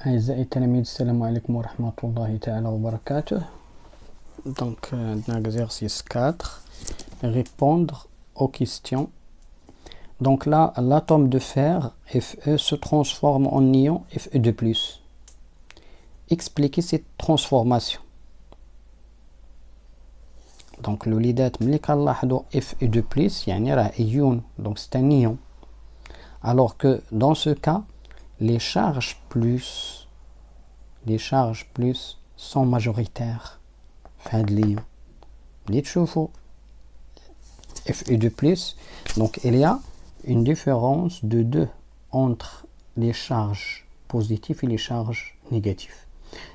أعزائي التلاميذ السلام عليكم ورحمة الله تعالى وبركاته. Donc, dans l'exercice 4, répondre aux questions. Donc là, l'atome de fer Fe se transforme en ion Fe2+. Expliquez cette transformation. Donc le lidat ملي كنلاحظوا Fe2+, يعني راه ion, donc c'est un ion. Alors que dans ce cas, les charges plus sont majoritaires. Fin de l'ion. Fe2+, donc il y a une différence de 2 entre les charges positives et les charges négatives.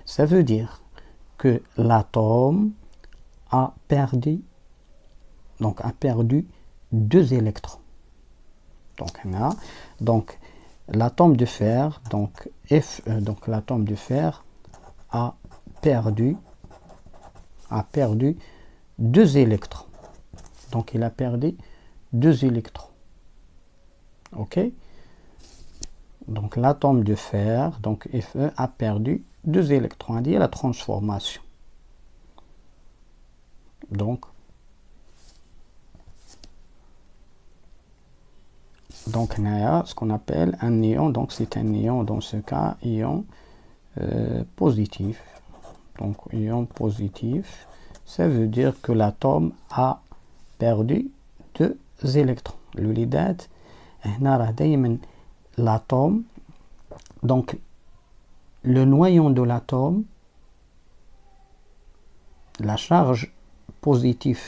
Ça veut dire que l'atome a perdu 2 électrons. Donc l'atome de fer, donc l'atome de fer a perdu 2 électrons. Donc il a perdu 2 électrons. Ok? Donc l'atome de fer, donc Fe, a perdu 2 électrons. On dit la transformation. Donc on a ce qu'on appelle un ion. Donc c'est un ion, dans ce cas, ion positif. Donc ion positif, ça veut dire que l'atome a perdu 2 électrons. Le lidat, l'atome, donc le noyau de l'atome, la charge positive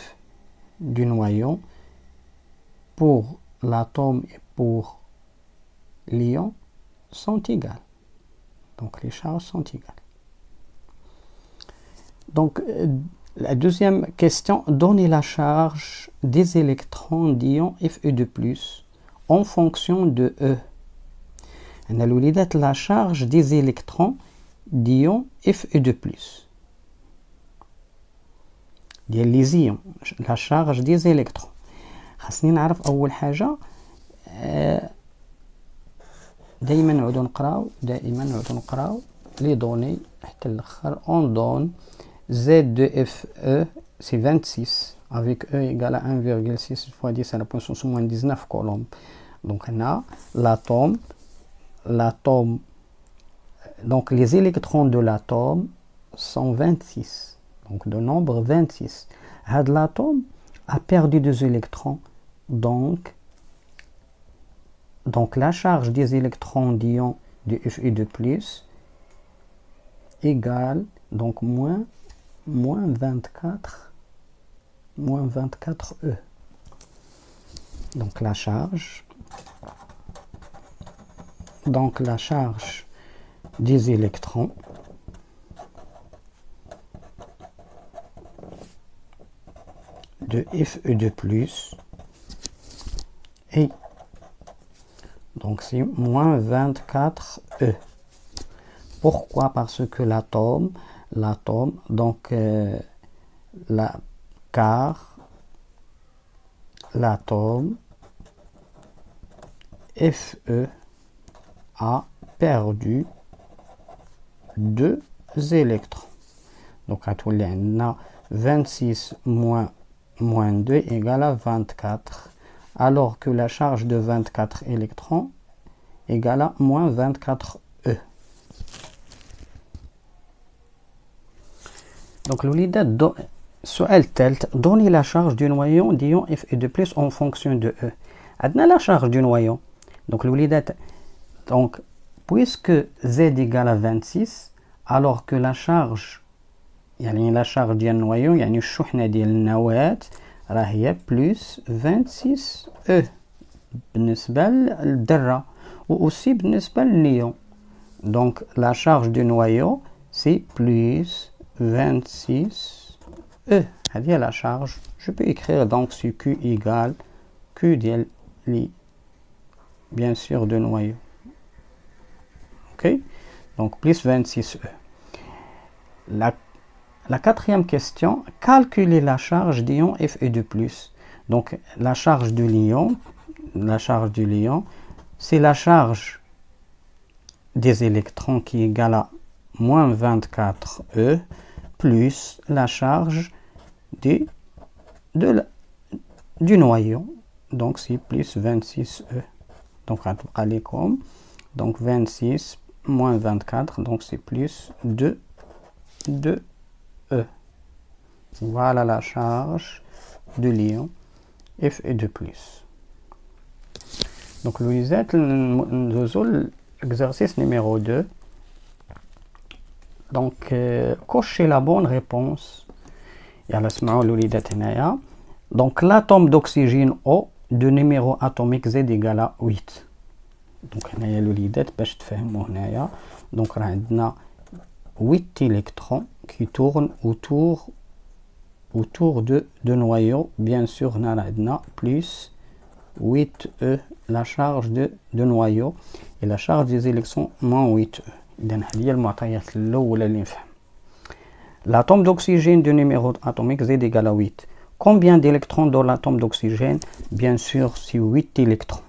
du noyau pour l'atome et pour l'ion sont égales. Donc les charges sont égales. Donc la deuxième question, donnez la charge des électrons d'ion Fe2+, en fonction de E. On a la charge des électrons d'ion Fe2+. Les ions, la charge des électrons. خاصني نعرف أول حاجة دائما نعودو نقراو لي دوني حتى الآخر. On donne Z de Fe, c'est 26, avec E égale à 1,6 fois 10 à la puissance moins 19 coulombs. Donc on a l'atome, donc les électrons de l'atome sont 26, donc de nombre 26. L'atome a perdu 2 électrons, donc la charge des électrons d'ion de Fe2+ égale donc moins 24 E. Donc la charge des électrons de Fe2+ et donc c'est moins 24 E. Pourquoi? Parce que l'atome, donc car l'atome Fe a perdu 2 électrons. Donc à tout le monde, 26 moins 2 égale à 24, alors que la charge de 24 électrons égale à moins 24 E. Donc l'unité سؤال الثالث, donnez la charge du noyau d'ion Fe2+ en fonction de E. عندنا la charge du noyau. Donc l'unité, donc puisque Z égale à 26, alors que la charge ديال النويو يعني الشحنة ديال النواة راه هي بلس 26 E بالنسبة للذرة و aussi بالنسبة للنيون. Donc la charge du noyau c'est plus 26 E. هذه la charge. Je peux écrire donc ce Q égale Q ديال لي bien sûr de noyau. Ok, donc plus 26 E. La quatrième question, calculez la charge d'ion Fe2+. Donc la charge du l'ion, c'est la charge des électrons qui est égal à moins 24E plus la charge du noyau. Donc c'est plus 26E. Donc allez comme donc 26 moins 24, donc c'est plus 2E. Voilà la charge de l'ion Fe2+. Donc l'exercice numéro 2. Donc cochez la bonne réponse. Donc l'atome d'oxygène O de numéro atomique Z égale à 8. Donc هنايا الوليدات باش تفهموا هنايا. Donc راه عندنا 8 électrons qui tournent autour de noyau. Bien sûr هنا راه عندنا plus 8E la charge de noyau et la charge des électrons moins 8E. إذا هذه هي المعطيات الأولى اللي نفهم. L'atome d'oxygène de numéro atomique Z égale à 8. Combien d'électrons dans l'atome d'oxygène? Bien sûr, c'est 8 électrons.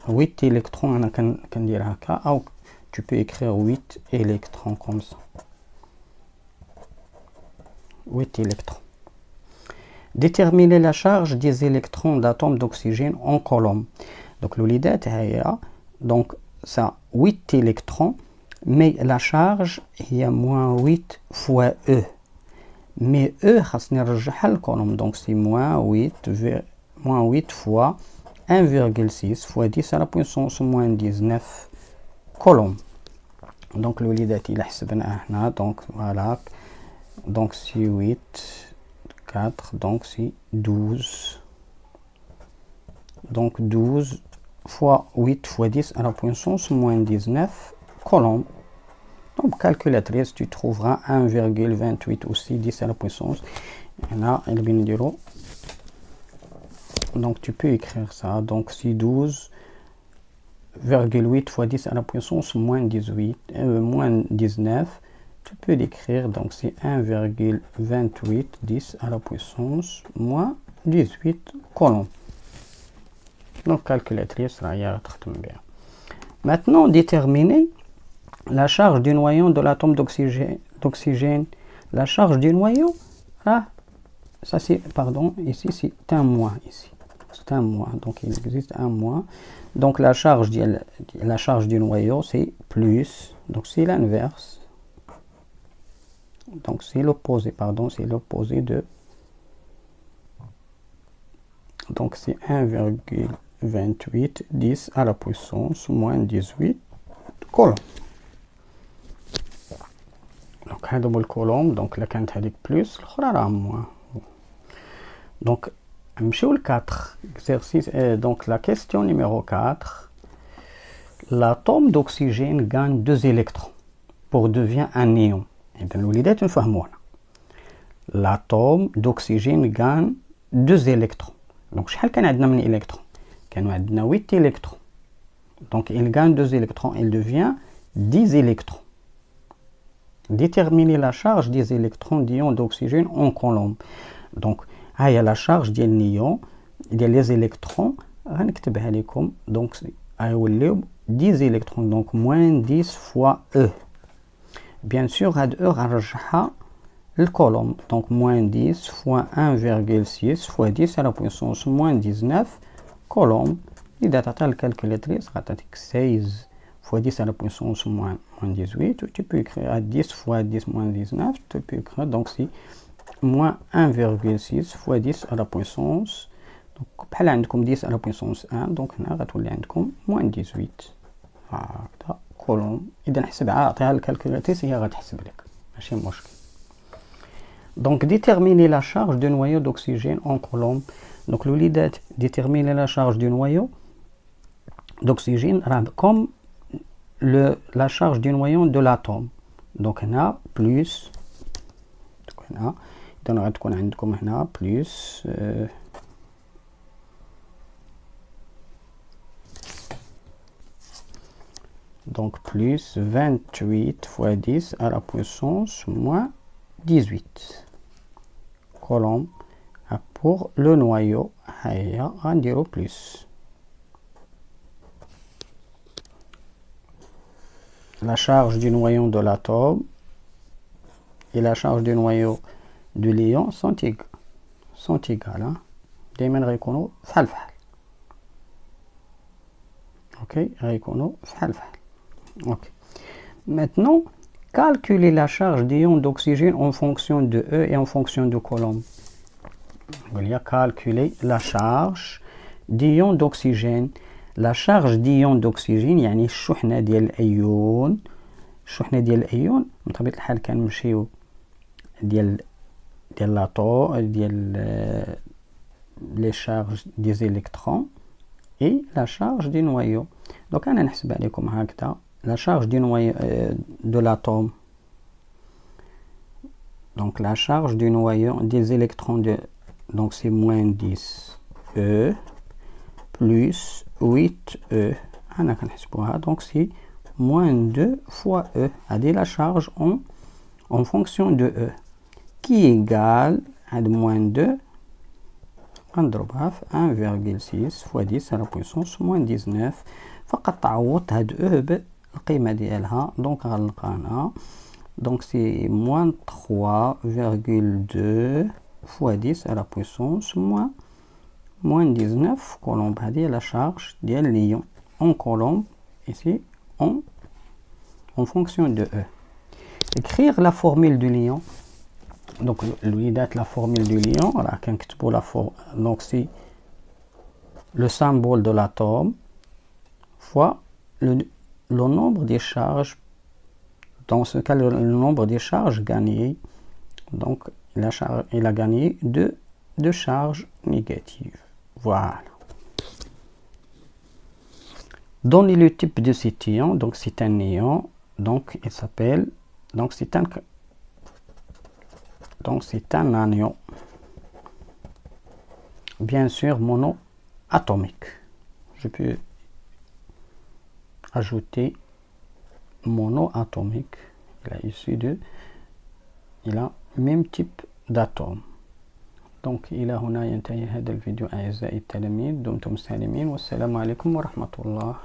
8 électrons, tu peux écrire 8 électrons comme ça. 8 électrons. Déterminer la charge des électrons d'atomes d'oxygène en colombe. Donc, l'olidat, donc ça 8 électrons, mais la charge est moins 8 fois E. Mais E, donc c'est moins 8 fois 1,6 fois 10 à la puissance moins 19 coulombs. Donc le lidat il a donc voilà, donc c'est 8, 4, donc c'est 12. Donc 12 fois 8 fois 10 à la puissance moins 19 coulombs. Donc calculatrice, tu trouveras 1,28 aussi 10 à la puissance. Et là, elle vient de dire. Donc tu peux écrire ça. Donc c'est 12,8 fois 10 à la puissance moins 19. Tu peux l'écrire. Donc c'est 1,28 10 à la puissance moins 18 coulombs. Donc calculatrice, là, il y a bien. Maintenant, déterminer la charge du noyau de l'atome d'oxygène. La charge du noyau, là, ça c'est, pardon, ici c'est un moins, ici. C'est un moins, donc il existe un moins. Donc la charge du noyau, c'est plus, donc c'est l'inverse. Donc c'est l'opposé, pardon, c'est l'opposé de... Donc c'est 1,28 10 à la puissance moins 18 coulombs. Donc هذا هو الكولوم. Donc là كانت هذيك بلس الاخرى راه موان. Donc نمشيو ل 4 exercice. Donc la question numéro 4. L'atome d'oxygène gagne 2 électrons pour devenir un néon. إذا الوليدات نفهموها. L'atome d'oxygène gagne 2 électrons. Donc شحال كان عندنا من électrons؟ كانوا عندنا 8 électrons. Donc il gagne 2 électrons, il devient 10 électrons. Déterminer la charge des électrons d'ion d'oxygène en colombe. Donc, il y a la charge des ions, il y a les électrons. Donc, il y a 10 électrons, donc moins 10 fois E. Bien sûr, il y a le colombe, donc moins 10 fois 1,6 fois 10 à la puissance moins 19 coulombs. Il y a la calculatrice, 16 fois 10 à la puissance moins 18, tu peux écrire à 10 fois 10 moins 19, tu peux écrire, donc c'est moins 1,6 fois 10 à la puissance, donc بحال عندكم 10 à la puissance 1, donc هنا غتولي عندكم moins 18 هكذا كولوم. إذا حسبها عطيها الكالكولاتريس هي غتحسب لك ماشي مشكل. Donc déterminer la charge du noyau d'oxygène en colombe. Donc l'وليدات déterminer la charge du noyau d'oxygène comme la charge du noyau de l'atome. Donc هنا plus هنا إذا غتكون عندكم هنا plus donc plus 28 fois 10 à la puissance moins 18 coulombs pour le noyau. هيا غنديرو plus. la charge du noyau de l'atome et la charge du noyau de l'ion sont égales. دايما غيكونوا فحال فحال. Ok, غيكونوا فحال فحال. Ok. Maintenant, calculer la charge d'ion d'oxygène en fonction de E et en fonction de Coulomb. Il y a calculer la charge d'ion d'oxygène. La charge d'ion d'oxygène يعني الشحنة ديال الأيون. الشحنة ديال الأيون بطبيعة الحال كنمشيو ديال لاطو ديال les charges des électrons et la charge du noyau. Donc أنا نحسب عليكم هكذا la charge du noyau de l'atome. Donc la charge du noyau des électrons donc c'est moins 10 E plus 8 E. أنا كنحسبوها donc c'est moins 2 fois E. هذه la charge en fonction de E qui égale à moins 2 غنضربها في 1,6 fois 10 à la puissance moins 19. فقط تعوض هاد E بالقيمة ديالها دونك غنلقانا donc c'est moins 3,2 fois 10 à la puissance moins 19 coulomb. هذه la charge ديال l'ion en coulomb ici en fonction de E. Écrire la formule du l'ion. Donc la formule du l'ion donc c'est le symbole de l'atome fois le nombre des charges, dans ce cas le nombre des charges gagnées. Donc il a gagné deux charges négatives. Voilà. Donnez le type de cet ion. Donc c'est un ion, donc il s'appelle, donc c'est un anion, bien sûr monoatomique. Je peux ajouter monoatomique. Il a même type d'atome. Donc إلى هنا ينتهي هذا الفيديو أعزائي التلاميذ. دمتم سالمين والسلام عليكم ورحمة الله.